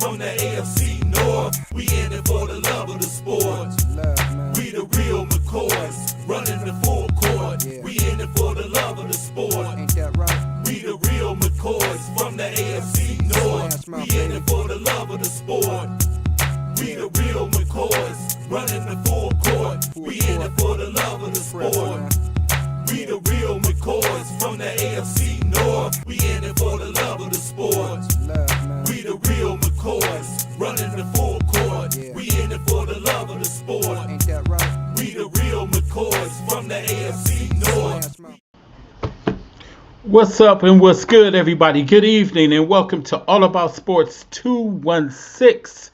from the AFC North. We in it for the love of the sport. We the real McCoys, running the full court. We in it for the love of the sport. Ain't that right? We the real McCoys from the AFC North. We in it for the love of the sport. We the real McCoys, running the full court. We in it for the love of the sport. We the real McCoys from the AFC North. We in it for the love of the sport. We the real McCoys, running the full court. We in it for the love of the sport. Ain't that right? We the real McCoys from the AFC North. What's up and what's good, everybody? Good evening and welcome to All About Sports 216.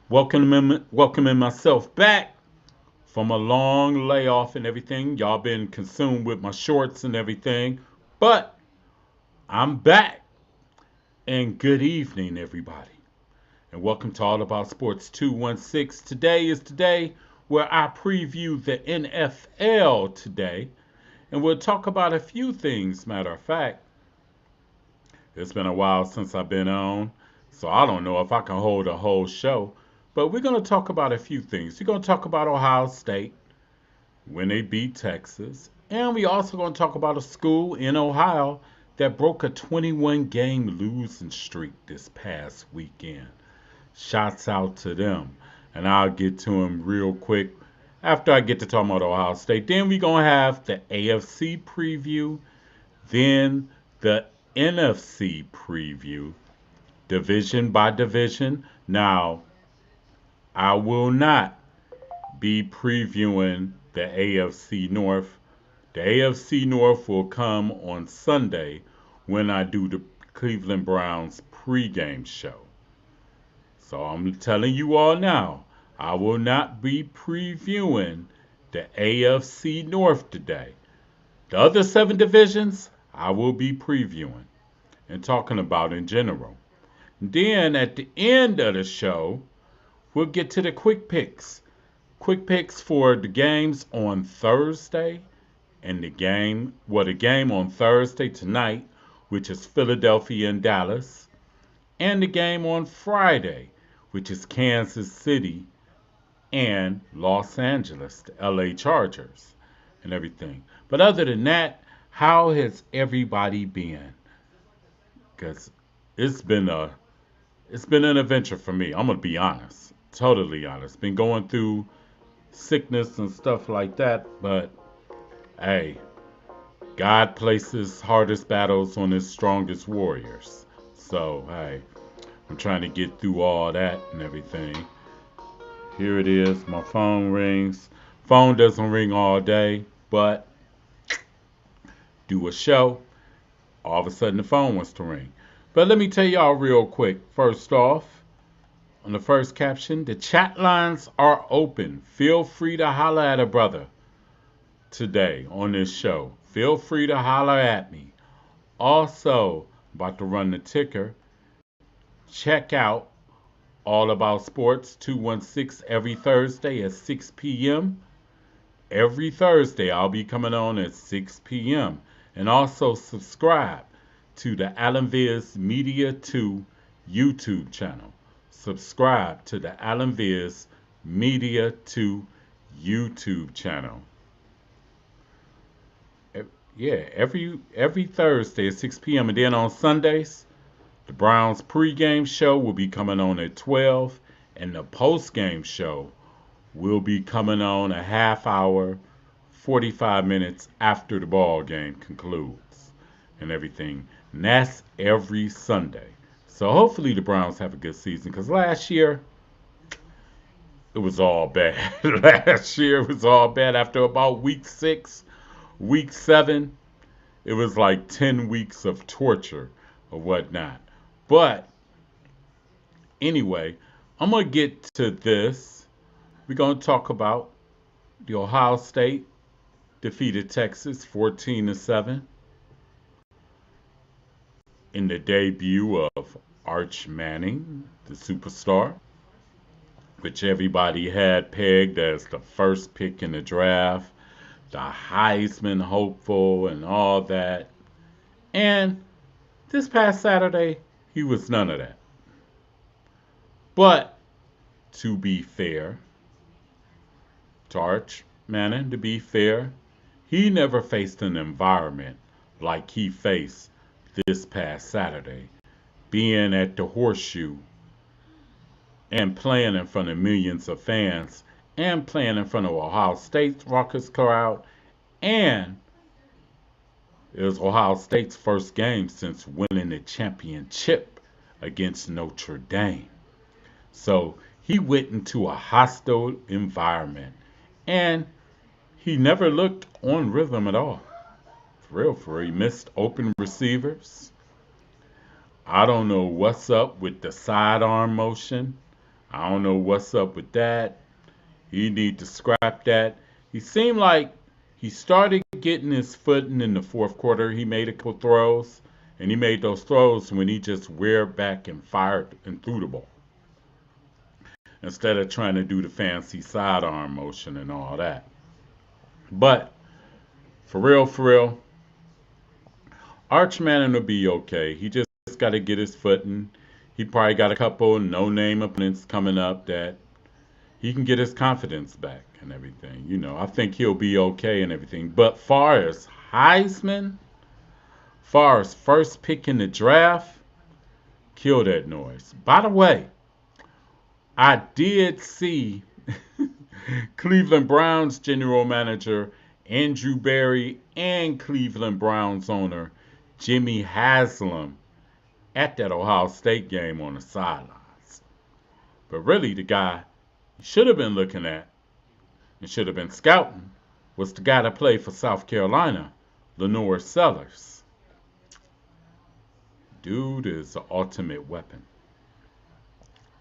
Welcoming myself back from a long layoff and everything. Y'all been consumed with my shorts and everything, but I'm back. And good evening, everybody. And welcome to All About Sports 216. Today is the day where I preview the NFL today. And we'll talk about a few things, matter of fact. It's been a while since I've been on, so I don't know if I can hold a whole show. But we're going to talk about a few things. We're going to talk about Ohio State when they beat Texas. And we're also going to talk about a school in Ohio that broke a 21-game losing streak this past weekend. Shouts out to them. And I'll get to them real quick after I get to talk about Ohio State. Then we're going to have the AFC preview. Then the NFC preview. Division by division. Now, I will not be previewing the AFC North. The AFC North will come on Sunday when I do the Cleveland Browns pregame show. So I'm telling you all now, I will not be previewing the AFC North today. The other 7 divisions, I will be previewing and talking about in general. Then at the end of the show, we'll get to the quick picks. Quick picks for the games on Thursday and the game on Thursday tonight, which is Philadelphia and Dallas, and the game on Friday, which is Kansas City and Los Angeles, the LA Chargers and everything. But other than that, how has everybody been? Because it's been an adventure for me. I'm going to be honest. Totally honest. Been going through sickness and stuff like that, but hey, God places hardest battles on his strongest warriors. So, hey, I'm trying to get through all that and everything. Here it is. My phone rings. Phone doesn't ring all day, but do a show, all of a sudden the phone wants to ring. But let me tell y'all real quick. First off, on the first caption, the chat lines are open. Feel free to holler at a brother today on this show. Feel free to holler at me. Also, about to run the ticker. Check out All About Sports 216 every Thursday at 6 p.m. Every Thursday I'll be coming on at 6 p.m. And also subscribe to the AllAboutSports Media 2 YouTube channel. Subscribe to the AllAboutSports Media 2 YouTube channel. Yeah, every Thursday at 6 p.m. And then on Sundays, the Browns pregame show will be coming on at 12. And the postgame show will be coming on a half hour, 45 minutes after the ball game concludes and everything. And that's every Sunday. So hopefully the Browns have a good season, because last year it was all bad. Last year it was all bad. After about week 6, week 7, it was like 10 weeks of torture or whatnot. But anyway, I'm going to get to this. We're going to talk about the Ohio State defeated Texas 14-7 in the debut of Arch Manning, the superstar, which everybody had pegged as the first pick in the draft, the Heisman hopeful and all that. And this past Saturday, he was none of that. But to be fair, to Arch Manning, to be fair, he never faced an environment like he faced this past Saturday, being at the Horseshoe and playing in front of millions of fans and playing in front of Ohio State's raucous crowd. And it was Ohio State's first game since winning the championship against Notre Dame. So he went into a hostile environment and he never looked on rhythm at all. For real. He missed open receivers. I don't know what's up with the sidearm motion. I don't know what's up with that. He need to scrap that. He seemed like he started getting his footing in the fourth quarter. He made a couple throws, and he made those throws when he just reared back and fired and threw the ball instead of trying to do the fancy sidearm motion and all that. But for real, Arch Manning will be okay. He just got to get his footing. He probably got a couple no-name opponents coming up that he can get his confidence back and everything. I think he'll be okay and everything. But far as Heisman, far as first pick in the draft, kill that noise. By the way, I did see Cleveland Browns general manager Andrew Berry and Cleveland Browns owner Jimmy Haslam at that Ohio State game on the sidelines. But really, the guy you should have been looking at and should have been scouting was the guy that played for South Carolina, Lenore Sellers. Dude is the ultimate weapon.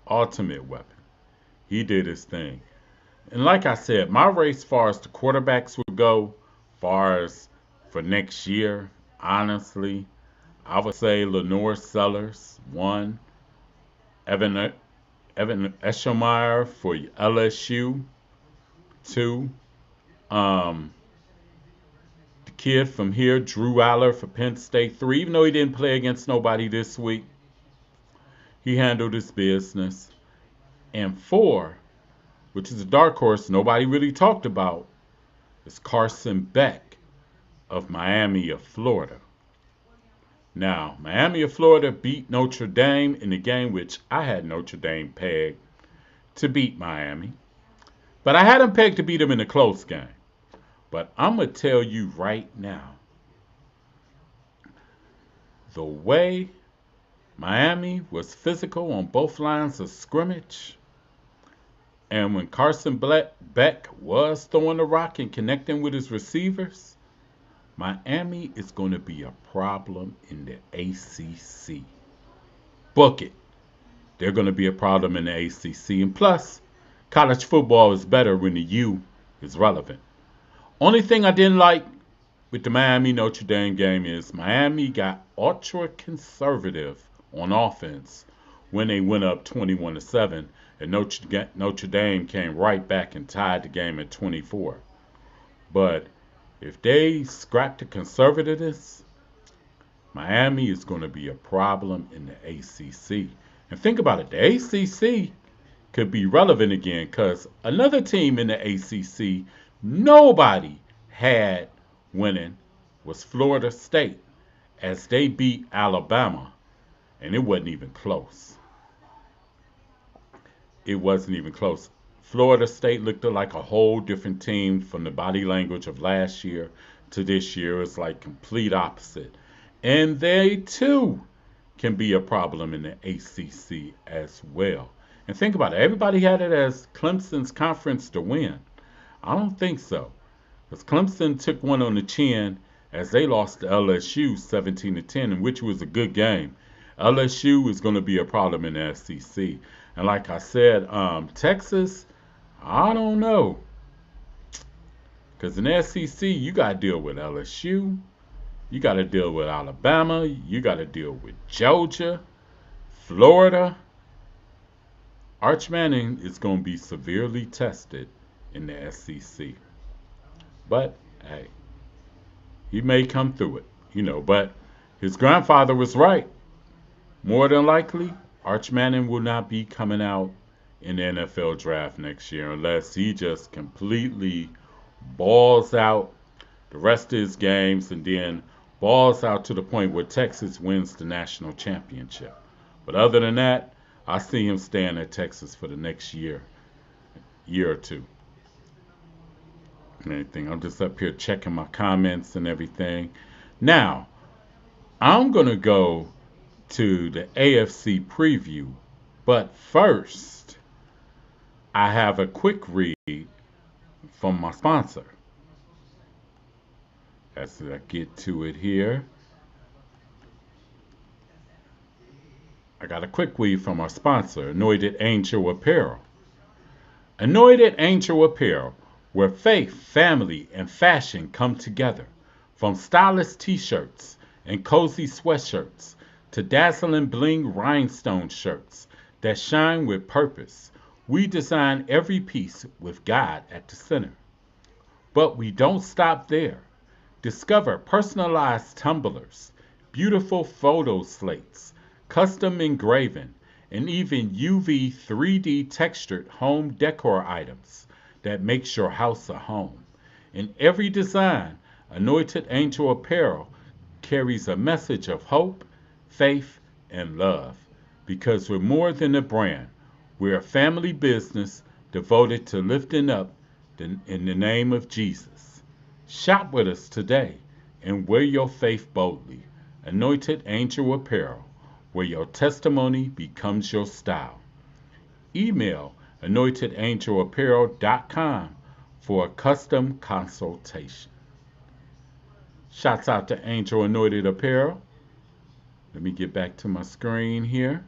Ultimate weapon. He did his thing. And like I said, my race far as the quarterbacks would go, far as for next year, honestly, I would say Lenore Sellers, one. Evan Eschelmeyer for LSU, two. The kid from here, Drew Aller for Penn State, three. Even though he didn't play against nobody this week, he handled his business. And four, which is a dark horse nobody really talked about, is Carson Beck of Miami of Florida. Now, Miami of Florida beat Notre Dame in a game which I had Notre Dame pegged to beat Miami. But I had them pegged to beat them in a close game. But I'm going to tell you right now, the way Miami was physical on both lines of scrimmage, and when Carson Beck was throwing the rock and connecting with his receivers, Miami is going to be a problem in the ACC. Book it. They're going to be a problem in the ACC. And plus, college football is better when the U is relevant. Only thing I didn't like with the Miami Notre Dame game is Miami got ultra conservative on offense when they went up 21-7, and Notre Dame came right back and tied the game at 24. But if they scrap the conservativeness, Miami is going to be a problem in the ACC. And think about it, the ACC could be relevant again because another team in the ACC nobody had winning was Florida State as they beat Alabama, and it wasn't even close. It wasn't even close. Florida State looked like a whole different team from the body language of last year to this year. It's like complete opposite. And they too can be a problem in the ACC as well. And think about it. Everybody had it as Clemson's conference to win. I don't think so. Because Clemson took one on the chin as they lost to LSU 17-10, which was a good game. LSU is going to be a problem in the SEC. And like I said, Texas, I don't know. Because in the SEC, you got to deal with LSU. You got to deal with Alabama. You got to deal with Georgia, Florida. Arch Manning is going to be severely tested in the SEC. But, hey, he may come through it, But his grandfather was right. More than likely, Arch Manning will not be coming out in the NFL draft next year unless he just completely balls out the rest of his games and then balls out to the point where Texas wins the national championship. But other than that, I see him staying at Texas for the next year or two. And anything. I'm just up here checking my comments and everything. Now, I'm going to go to the AFC preview. But first, I have a quick read from my sponsor. As I get to it here, I got a quick read from our sponsor, Anointed Angel Apparel. Anointed Angel Apparel, where faith, family, and fashion come together. From stylish t-shirts and cozy sweatshirts to dazzling bling rhinestone shirts that shine with purpose, we design every piece with God at the center. But we don't stop there. Discover personalized tumblers, beautiful photo slates, custom engraving, and even UV 3D textured home decor items that makes your house a home. In every design, Anointed Angel Apparel carries a message of hope, faith, and love. Because we're more than a brand, we're a family business devoted to lifting up in the name of Jesus. Shop with us today and wear your faith boldly. Anointed Angel Apparel, where your testimony becomes your style. Email anointedangelapparel.com for a custom consultation. Shouts out to Angel Anointed Apparel. Let me get back to my screen here.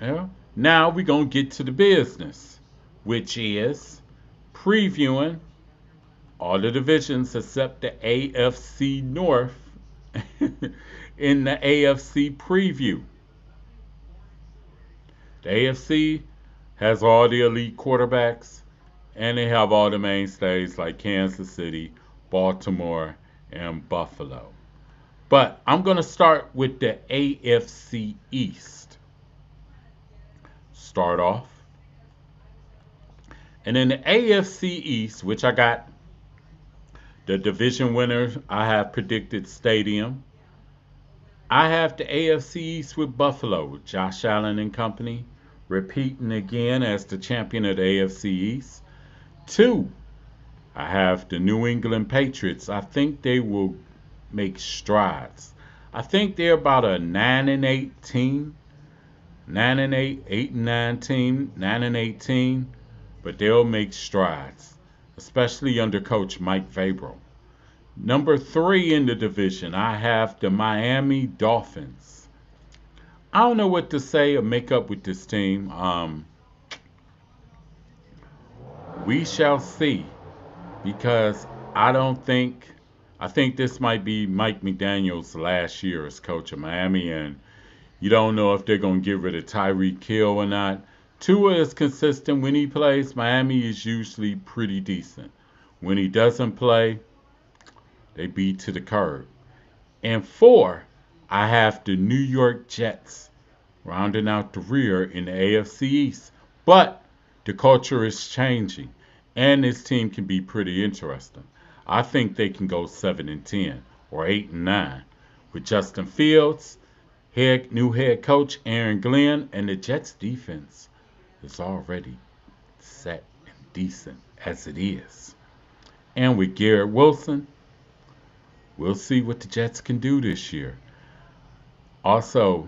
Yeah. Now we're going to get to the business, which is previewing all the divisions except the AFC North in the AFC preview. The AFC has all the elite quarterbacks, and they have all the mainstays like Kansas City, Baltimore, and Buffalo. But I'm going to start with the AFC East. Start off. And in the AFC East, which I got the division winners, I have predicted Stadium. I have the AFC East with Buffalo, with Josh Allen and company, repeating again as the champion of the AFC East. 2, I have the New England Patriots. I think they will make strides. I think they're about a 9-8 team. 9-8, 8-9 team, 9-18, but they'll make strides, especially under coach Mike Vrabel. Number 3 in the division, I have the Miami Dolphins. I don't know what to say or make up with this team. We shall see, because I think this might be Mike McDaniel's last year as coach of Miami, and you don't know if they're going to get rid of Tyreek Hill or not. Tua is consistent when he plays. Miami is usually pretty decent. When he doesn't play, they beat to the curb. And 4, I have the New York Jets rounding out the rear in the AFC East. But the culture is changing, and this team can be pretty interesting. I think they can go 7-10 or 8-9 with Justin Fields, new head coach Aaron Glenn, and the Jets defense is already set and decent as it is. And with Garrett Wilson, we'll see what the Jets can do this year. Also,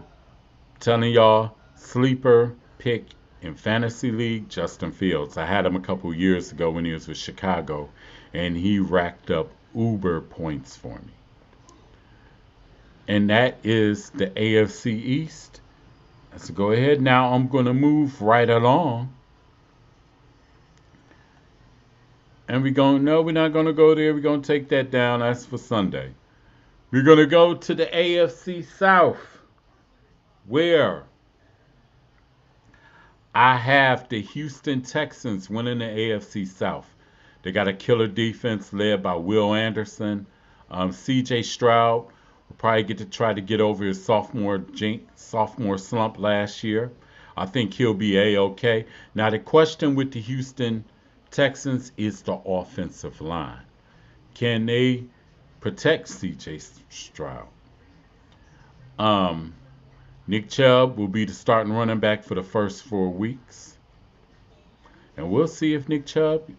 telling y'all, sleeper pick in Fantasy League, Justin Fields. I had him a couple years ago when he was with Chicago, and he racked up uber points for me. And that is the AFC East. So go ahead. Now I'm going to move right along. And we're not going to go there. We're going to take that down. That's for Sunday. We're going to go to the AFC South, where I have the Houston Texans winning the AFC South. They got a killer defense led by Will Anderson, C.J. Stroud. Will probably get to try to get over his sophomore slump last year. I think he'll be a-okay. Now the question with the Houston Texans is the offensive line. Can they protect C.J. Stroud? Um, Nick Chubb will be the starting running back for the first 4 weeks, and we'll see if Nick Chubb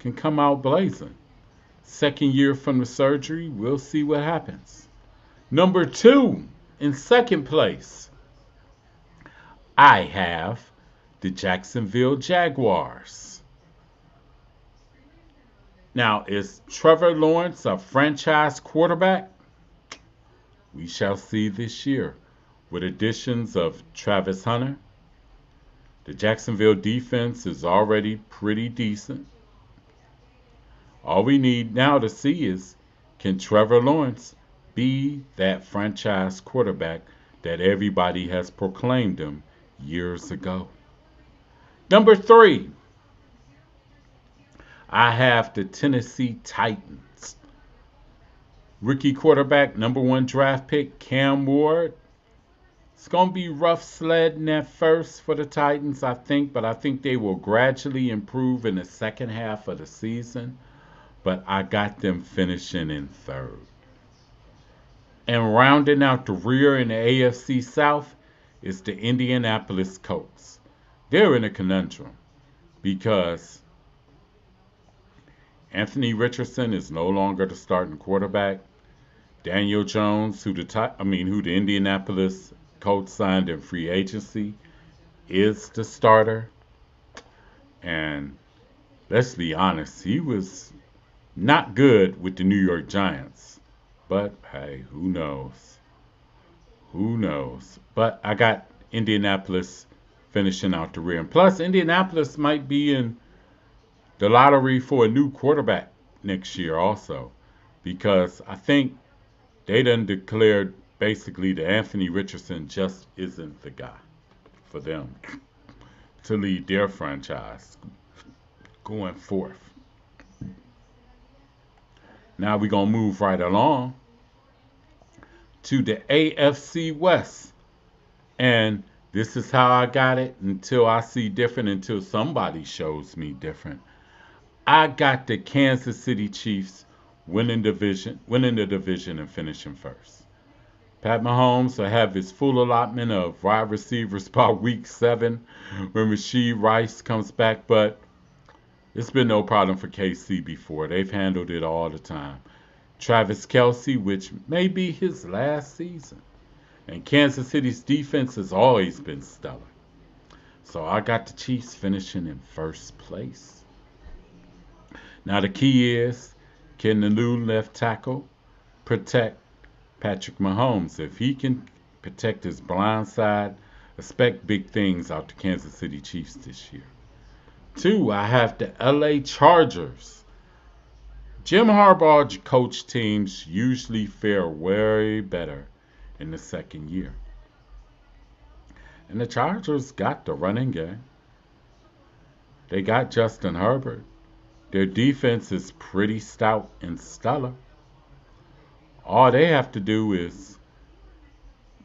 can come out blazing. Second year from the surgery, we'll see what happens. Number two, in second place, I have the Jacksonville Jaguars. Now, is Trevor Lawrence a franchise quarterback? We shall see this year. With additions of Travis Hunter, the Jacksonville defense is already pretty decent. All we need now to see is, can Trevor Lawrence be that franchise quarterback that everybody has proclaimed him years ago? Number three, I have the Tennessee Titans. Rookie quarterback, number one draft pick, Cam Ward. It's going to be rough sledding at first for the Titans, I think, but I think they will gradually improve in the second half of the season. But I got them finishing in third. And rounding out the rear in the AFC South is the Indianapolis Colts. They're in a conundrum because Anthony Richardson is no longer the starting quarterback. Daniel Jones, who the Indianapolis Colts signed in free agency, is the starter. And let's be honest, he was not good with the New York Giants. But hey, who knows? Who knows? But I got Indianapolis finishing out the rear. And plus, Indianapolis might be in the lottery for a new quarterback next year also. Because I think they done declared basically that Anthony Richardson just isn't the guy for them to lead their franchise going forth. Now we're going to move right along to the AFC West. And this is how I got it until I see different, until somebody shows me different. I got the Kansas City Chiefs winning the division and finishing first. Pat Mahomes will have his full allotment of wide receivers by week 7 when Rashee Rice comes back, but it's been no problem for KC before. They've handled it all the time. Travis Kelce, which may be his last season. And Kansas City's defense has always been stellar. So I got the Chiefs finishing in first place. Now the key is, can the new left tackle protect Patrick Mahomes? If he can protect his blind side, expect big things out the Kansas City Chiefs this year. 2, I have the LA Chargers. Jim Harbaugh coach teams usually fare way better in the second year. And the Chargers got the running game. They got Justin Herbert. Their defense is pretty stout and stellar. All they have to do is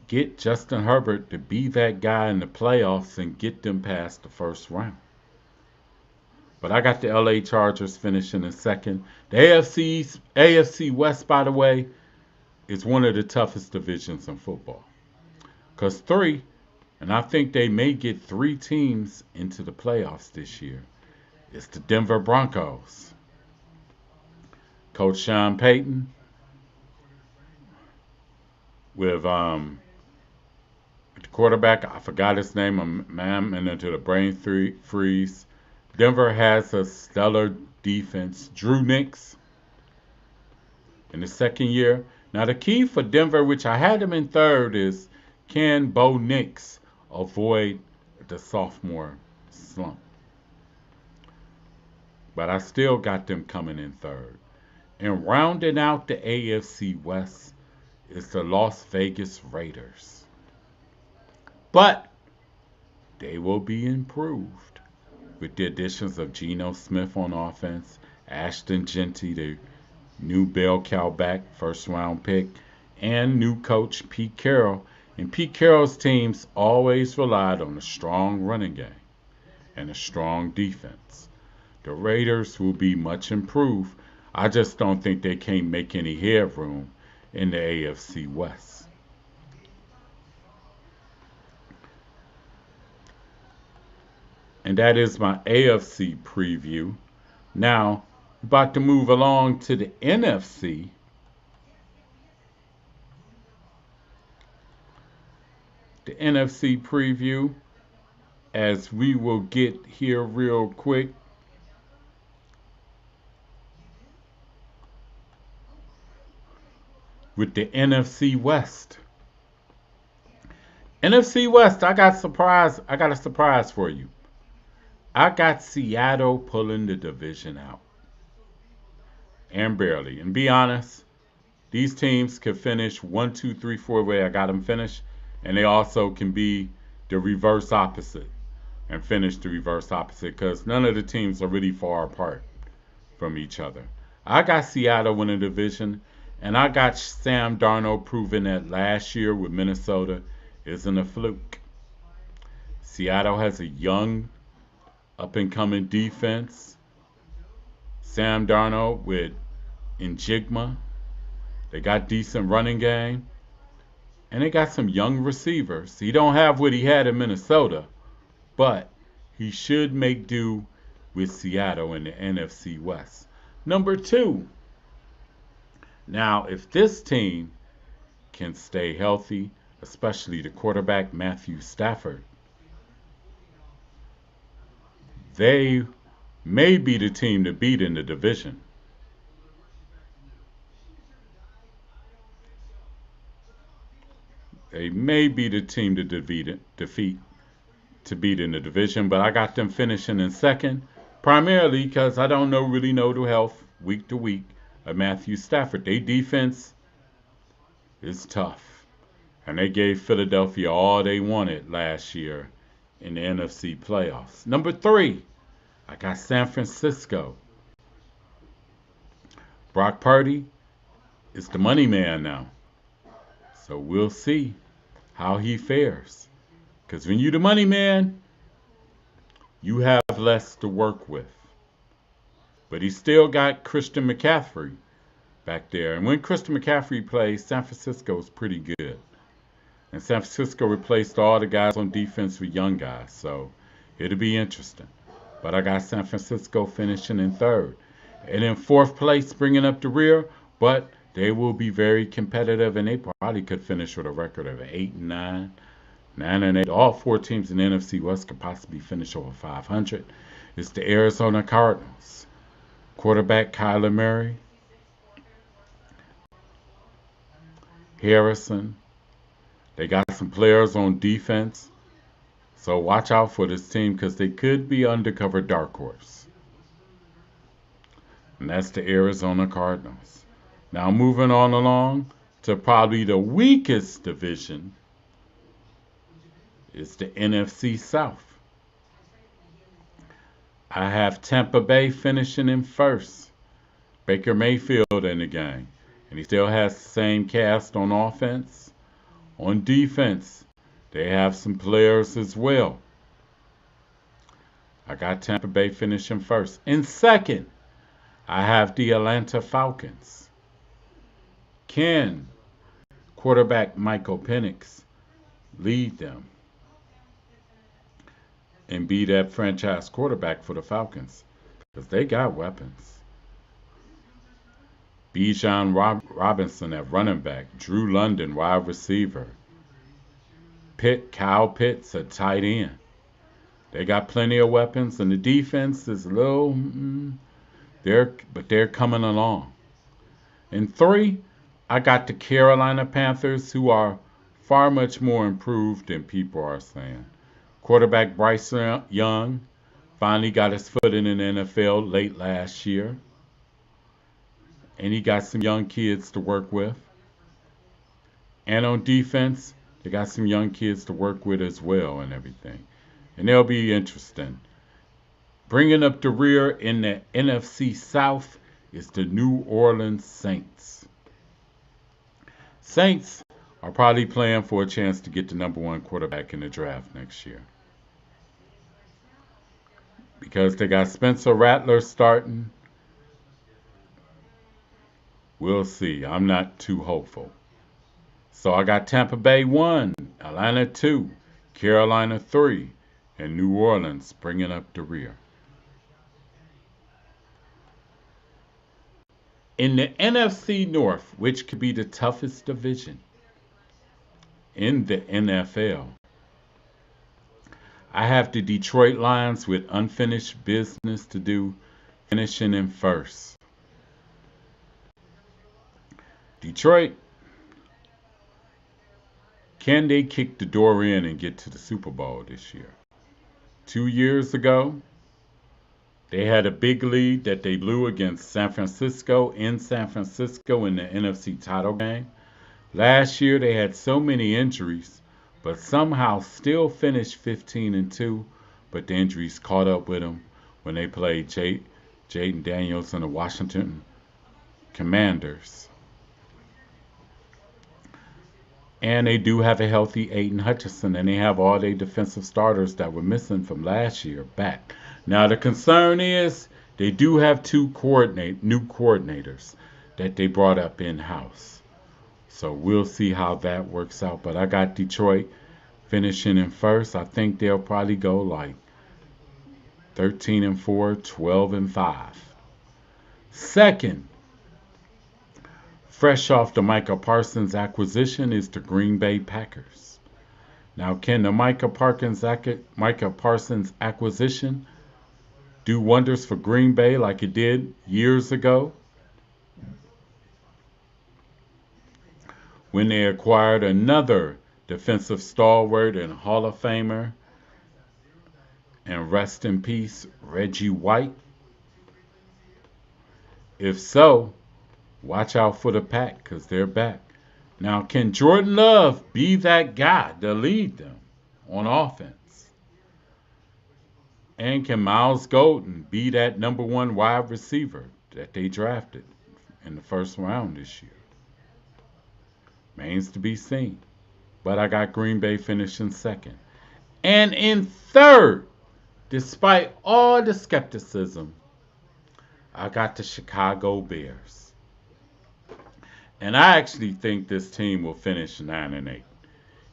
get Justin Herbert to be that guy in the playoffs and get them past the first round. But I got the LA Chargers finishing in second. The AFC West, by the way, is one of the toughest divisions in football. Because 3, and I think they may get 3 teams into the playoffs this year, is the Denver Broncos. Coach Sean Payton with the quarterback, I forgot his name, I'm into the brain freeze. Denver has a stellar defense. Drew Nix in the second year. Now the key for Denver, which I had him in third, is can Bo Nix avoid the sophomore slump? But I still got them coming in third. And rounding out the AFC West is the Las Vegas Raiders. But they will be improved with the additions of Geno Smith on offense, Ashton Genty, the new bell cow back, first round pick, and new coach Pete Carroll. And Pete Carroll's teams always relied on a strong running game and a strong defense. The Raiders will be much improved. I just don't think they can make any headroom in the AFC West. And that is my AFC preview. Now, about to move along to the NFC. The NFC preview, as we will get here real quick. With the NFC West. NFC West, I got a surprise for you. I got Seattle pulling the division out. And barely. And be honest, these teams can finish 1, 2, 3, 4 where I got them finished. And they also can be the reverse opposite and finish the reverse opposite because none of the teams are really far apart from each other. I got Seattle winning the division, and I got Sam Darnold proving that last year with Minnesota isn't a fluke. Seattle has a young, up-and-coming defense. Sam Darnold with Njigma. They got decent running game. And they got some young receivers. He don't have what he had in Minnesota, but he should make do with Seattle in the NFC West. Number 2. Now, if this team can stay healthy, especially the quarterback Matthew Stafford, they may be the team to beat in the division. They may be the team to defeat to beat in the division, but I got them finishing in second, primarily because I don't really know the health week to week of Matthew Stafford. Their defense is tough, and they gave Philadelphia all they wanted last year in the NFC playoffs. Number 3, I got San Francisco. Brock Purdy is the money man now, so we'll see how he fares. Because when you're the money man, you have less to work with. But he still got Christian McCaffrey back there. And when Christian McCaffrey plays, San Francisco is pretty good. And San Francisco replaced all the guys on defense with young guys. So it'll be interesting. But I got San Francisco finishing in third. And in fourth place, bringing up the rear. But they will be very competitive, and they probably could finish with a record of 8-9, 9-8. All 4 teams in the NFC West could possibly finish over 500. It's the Arizona Cardinals. Quarterback Kyler Murray, Harrison. They got some players on defense, so watch out for this team because they could be undercover dark horse. And that's the Arizona Cardinals. Now moving on along to probably the weakest division is the NFC South. I have Tampa Bay finishing in first. Baker Mayfield in the game. And he still has the same cast on offense. On defense, they have some players as well. I got Tampa Bay finishing first. In second, I have the Atlanta Falcons. Can quarterback Michael Penix lead them and be that franchise quarterback for the Falcons? Because they got weapons. Bijan Robinson at running back. Drew London, wide receiver. Kyle Pitts at tight end. They got plenty of weapons, and the defense is a little, they're coming along. In 3, I got the Carolina Panthers, who are far much more improved than people are saying. Quarterback Bryce Young finally got his foot in the NFL late last year. And he got some young kids to work with. And on defense, they got some young kids to work with as well and everything. And they'll be interesting. Bringing up the rear in the NFC South is the New Orleans Saints. Saints are probably playing for a chance to get the number one quarterback in the draft next year. Because they got Spencer Rattler starting, we'll see. I'm not too hopeful. So I got Tampa Bay 1, Atlanta 2, Carolina 3, and New Orleans bringing up the rear. In the NFC North, which could be the toughest division in the NFL, I have the Detroit Lions with unfinished business to do, finishing in first. Detroit, can they kick the door in and get to the Super Bowl this year? 2 years ago, they had a big lead that they blew against San Francisco in San Francisco in the NFC title game. Last year, they had so many injuries, but somehow still finished 15-2. But the injuries caught up with them when they played Jaden Daniels and the Washington Commanders. And they do have a healthy Aiden Hutchinson, and they have all their defensive starters that were missing from last year back. Now the concern is they do have two new coordinators that they brought up in-house. So we'll see how that works out. But I got Detroit finishing in first. I think they'll probably go like 13-4, 12-5. Second, fresh off the Micah Parsons acquisition, is the Green Bay Packers. Now, can the Micah Parsons acquisition do wonders for Green Bay like it did years ago when they acquired another defensive stalwart and Hall of Famer, and rest in peace, Reggie White? If so, watch out for the Pack because they're back. Now, can Jordan Love be that guy to lead them on offense? And can Miles Golden be that number one wide receiver that they drafted in the first round this year? Remains to be seen. But I got Green Bay finishing second. And in third, despite all the skepticism, I got the Chicago Bears. And I actually think this team will finish 9-8.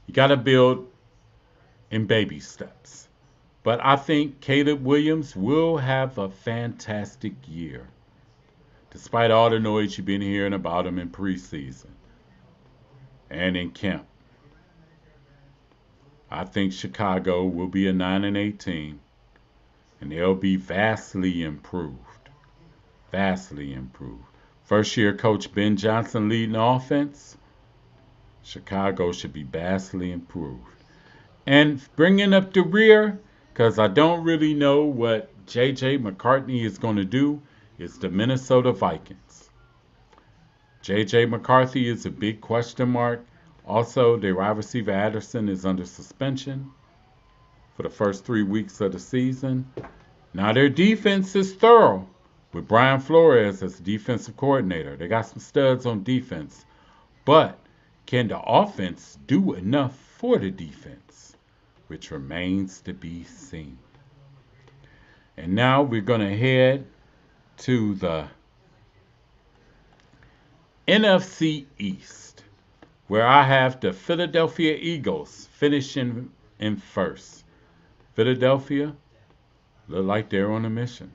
You got to build in baby steps. But I think Caleb Williams will have a fantastic year, despite all the noise you've been hearing about him in preseason and in camp. I think Chicago will be a 9-8 team, and they'll be vastly improved. Vastly improved. First year coach Ben Johnson leading the offense. Chicago should be vastly improved. And bringing up the rear, because I don't really know what J.J. McCarthy is going to do, is the Minnesota Vikings. J.J. McCarthy is a big question mark. Also, their wide receiver Addison is under suspension for the first 3 weeks of the season. Now their defense is thorough with Brian Flores as the defensive coordinator. They got some studs on defense. But can the offense do enough for the defense? Which remains to be seen. And now we're going to head to the NFC East, where I have the Philadelphia Eagles finishing in first. Philadelphia look like they're on a mission.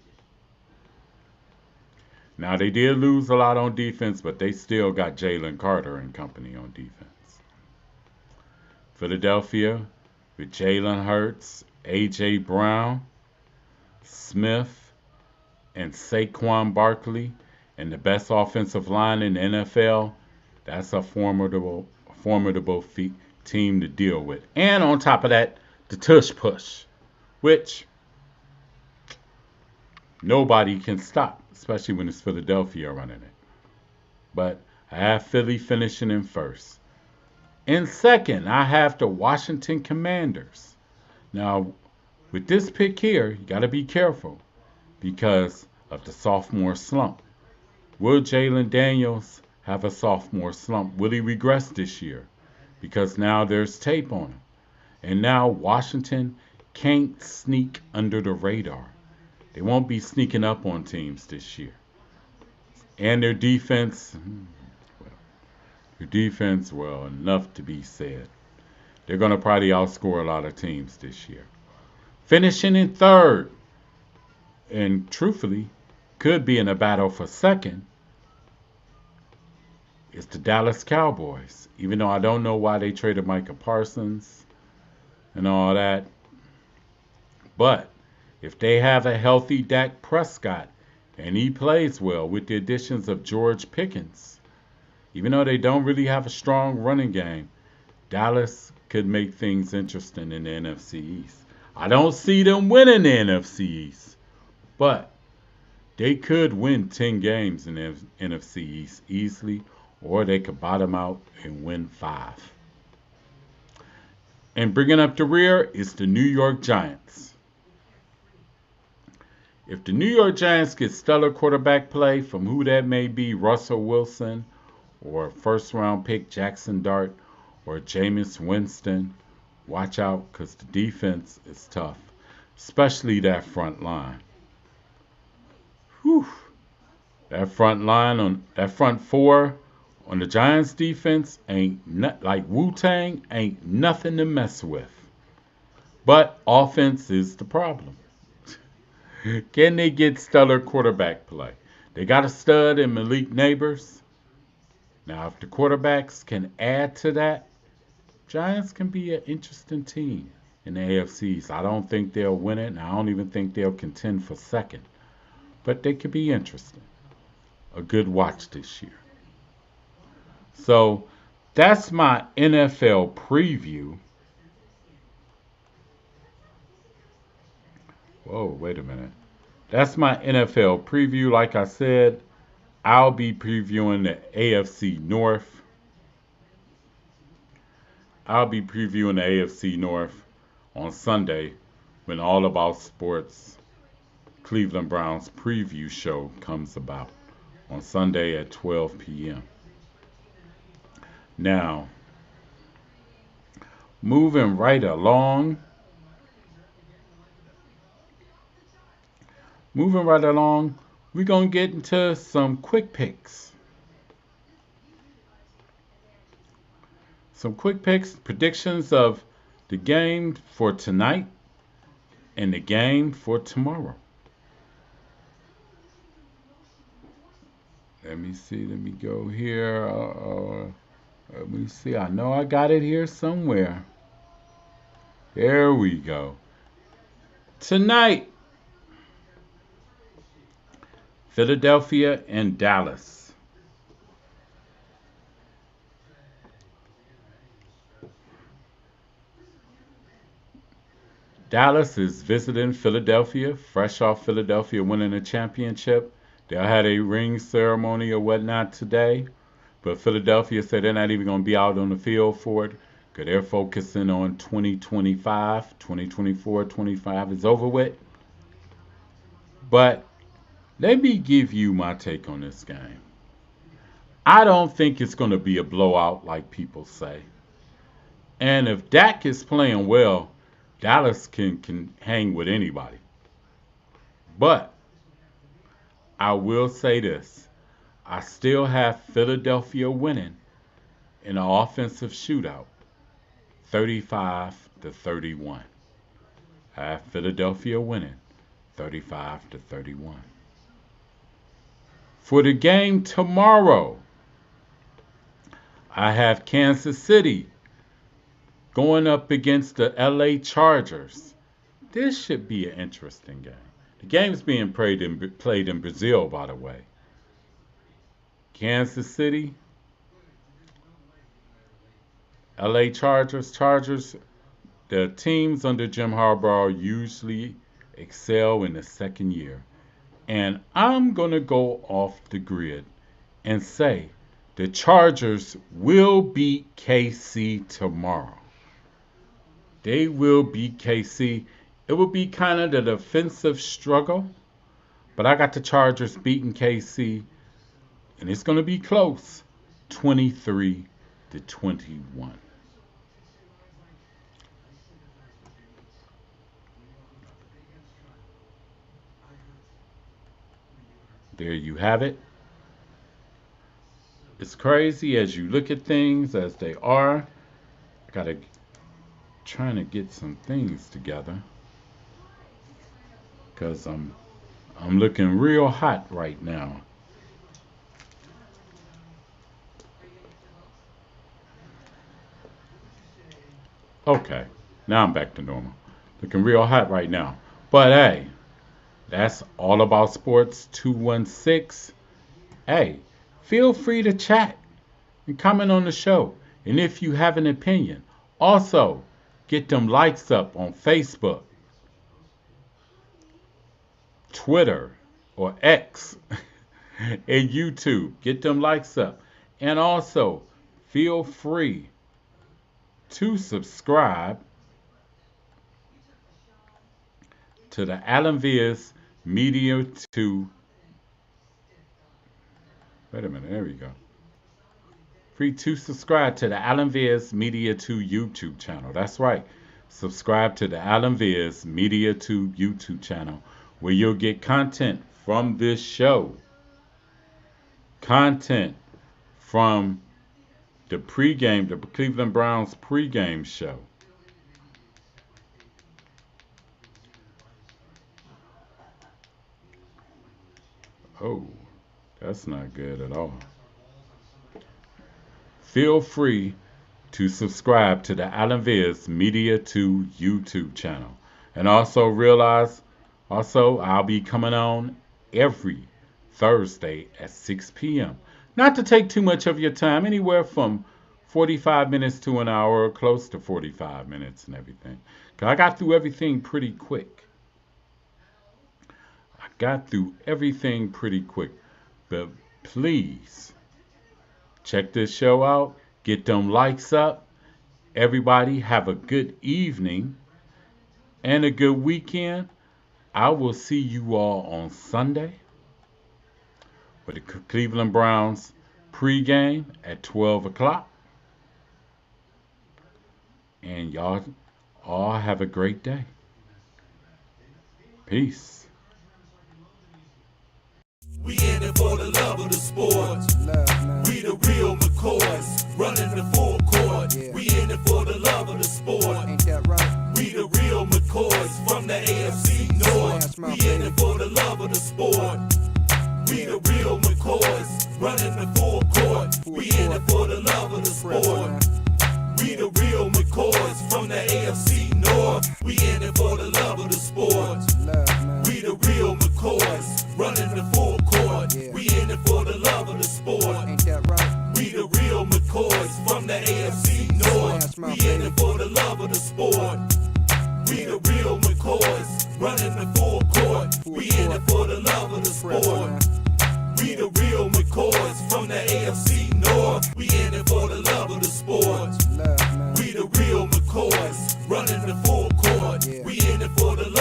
Now, they did lose a lot on defense, but they still got Jalen Carter and company on defense. Philadelphia with Jalen Hurts, A.J. Brown, Smith, and Saquon Barkley, and the best offensive line in the NFL, that's a formidable team to deal with. And on top of that, the tush push, which nobody can stop, especially when it's Philadelphia running it. But I have Philly finishing in first. In second, I have the Washington Commanders. Now, with this pick here, you got to be careful because of the sophomore slump. Will Jalen Daniels have a sophomore slump? Will he regress this year? Because now there's tape on him. And now Washington can't sneak under the radar. They won't be sneaking up on teams this year. And their defense, well, enough to be said. They're going to probably outscore a lot of teams this year. Finishing in third, and truthfully, could be in a battle for second, is the Dallas Cowboys. Even though I don't know why they traded Micah Parsons and all that. But if they have a healthy Dak Prescott and he plays well with the additions of George Pickens, even though they don't really have a strong running game, Dallas could make things interesting in the NFC East. I don't see them winning the NFC East, but they could win 10 games in the NFC East easily, or they could bottom out and win 5. And bringing up the rear is the New York Giants. If the New York Giants get stellar quarterback play from who that may be, Russell Wilson, or first round pick Jackson Dart, or Jameis Winston, watch out because the defense is tough, especially that front line. Whew. That front four on the Giants defense ain't like Wu-Tang, ain't nothing to mess with. But offense is the problem. Can they get stellar quarterback play? They got a stud in Malik Neighbors. Now, if the quarterbacks can add to that, Giants can be an interesting team in the AFCs. I don't think they'll win it, and I don't even think they'll contend for second. But they could be interesting. A good watch this year. So, that's my NFL preview. Whoa, wait a minute. That's my NFL preview. Like I said, I'll be previewing the AFC North. I'll be previewing the AFC North on Sunday when All About Sports Cleveland Browns preview show comes about on Sunday at 12 p.m. Now, moving right along, we're going to get into some quick picks. Some quick picks, predictions of the game for tonight and the game for tomorrow. Let me see. Let me go here. Let me see. I know I got it here somewhere. There we go. Tonight, Philadelphia and Dallas. Dallas is visiting Philadelphia, fresh off Philadelphia winning a championship. They'll have a ring ceremony or whatnot today. But Philadelphia said they're not even going to be out on the field for it because they're focusing on 2025. 2024, 25 is over with. But let me give you my take on this game. I don't think it's going to be a blowout like people say. And if Dak is playing well, Dallas can hang with anybody. But I will say this. I still have Philadelphia winning in an offensive shootout, 35-31. I have Philadelphia winning, 35-31. For the game tomorrow, I have Kansas City going up against the LA Chargers. This should be an interesting game. The game's being played in Brazil, by the way. Kansas City, LA Chargers. The teams under Jim Harbaugh usually excel in the second year. And I'm going to go off the grid and say the Chargers will beat KC tomorrow. They will beat KC. It will be kind of the defensive struggle, but I got the Chargers beating KC, and it's going to be close, 23-21. There you have it. It's crazy as you look at things as they are. I gotta trying to get some things together because I'm looking real hot right now. Okay, now I'm back to normal. Looking real hot right now. But hey, that's all about sports 216. Hey, feel free to chat and comment on the show. And if you have an opinion, also get them likes up on Facebook, Twitter, or X, and YouTube. Get them likes up. And also feel free to subscribe to the AllAboutSports Media 2. Wait a minute, there we go. Free to subscribe to the AllAboutSports Media 2 YouTube channel. That's right. Subscribe to the AllAboutSports Media 2 YouTube channel where you'll get content from this show. Content from the Cleveland Browns pregame show. Oh, that's not good at all. Feel free to subscribe to the AllAboutSports Media 2 YouTube channel. And also I'll be coming on every Thursday at 6 p.m. Not to take too much of your time, anywhere from 45 minutes to an hour, or close to 45 minutes and everything. 'Cause I got through everything pretty quick. But please, check this show out. Get them likes up. Everybody have a good evening and a good weekend. I will see you all on Sunday with the Cleveland Browns pregame at 12 o'clock. And y'all all have a great day. Peace. We in it for the love of the sport. We the real McCoys, running the full court. We in it for the love of the sport. We the real McCoys from the AFC North. We in it for the love of the sport. We the real McCoys, running the full court. We in it for the love of the sport. We the real McCoys from the AFC North. We in it for the love of the sport. We the real McCoys, running the full court. We in it for the love of the sport. We the real McCoys from the AFC North. We in it for the love of the sport. We the real McCoys, running the full court. We in it for the love of the sport. We the real McCoys from the AFC North. We in it for the love of the sport. We the real McCoys, running the full court. We in it for the love